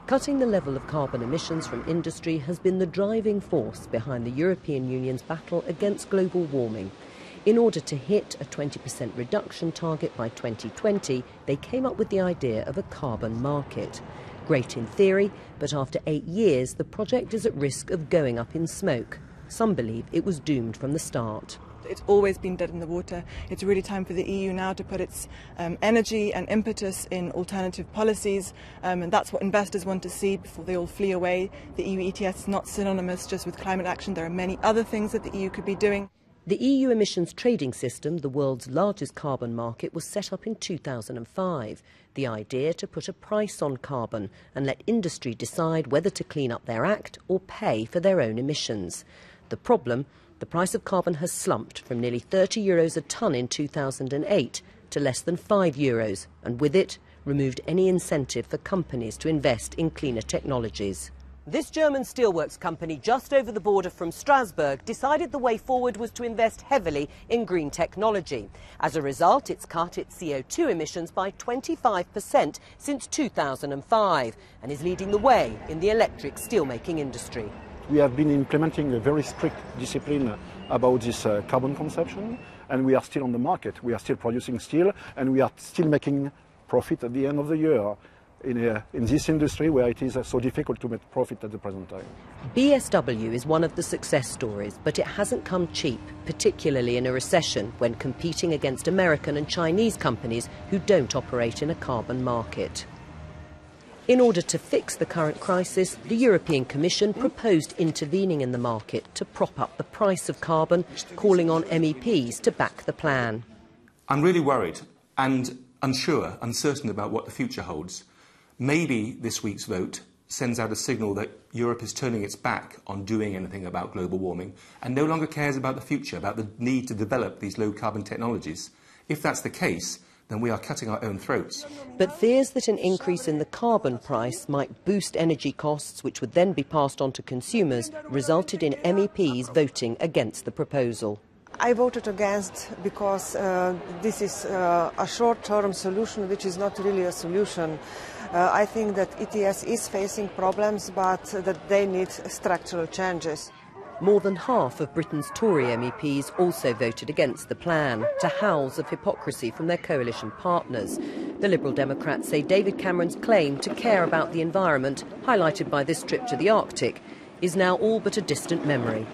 Cutting the level of carbon emissions from industry has been the driving force behind the European Union's battle against global warming. In order to hit a 20% reduction target by 2020, they came up with the idea of a carbon market. Great in theory, but after 8 years, the project is at risk of going up in smoke. Some believe it was doomed from the start. It's always been dead in the water. It's really time for the EU now to put its energy and impetus in alternative policies, and that's what investors want to see before they all flee away. The EU ETS is not synonymous just with climate action. There are many other things that the EU could be doing. The EU emissions trading system, the world's largest carbon market, was set up in 2005. The idea to put a price on carbon and let industry decide whether to clean up their act or pay for their own emissions. The problem: the price of carbon has slumped from nearly €30 a tonne in 2008 to less than €5, and with it, removed any incentive for companies to invest in cleaner technologies. This German steelworks company just over the border from Strasbourg decided the way forward was to invest heavily in green technology. As a result, it's cut its CO2 emissions by 25% since 2005 and is leading the way in the electric steelmaking industry. We have been implementing a very strict discipline about this carbon consumption, and we are still on the market. We are still producing steel, and we are still making profit at the end of the year in this industry where it is so difficult to make profit at the present time. BSW is one of the success stories, but it hasn't come cheap, particularly in a recession when competing against American and Chinese companies who don't operate in a carbon market. In order to fix the current crisis, the European Commission proposed intervening in the market to prop up the price of carbon, calling on MEPs to back the plan. I'm really worried and uncertain about what the future holds. Maybe this week's vote sends out a signal that Europe is turning its back on doing anything about global warming and no longer cares about the future, about the need to develop these low-carbon technologies. If that's the case, then we are cutting our own throats. But fears that an increase in the carbon price might boost energy costs, which would then be passed on to consumers, resulted in MEPs voting against the proposal. I voted against because this is a short-term solution which is not really a solution. I think that ETS is facing problems, but that they need structural changes. More than half of Britain's Tory MEPs also voted against the plan, to howls of hypocrisy from their coalition partners. The Liberal Democrats say David Cameron's claim to care about the environment, highlighted by this trip to the Arctic, is now all but a distant memory.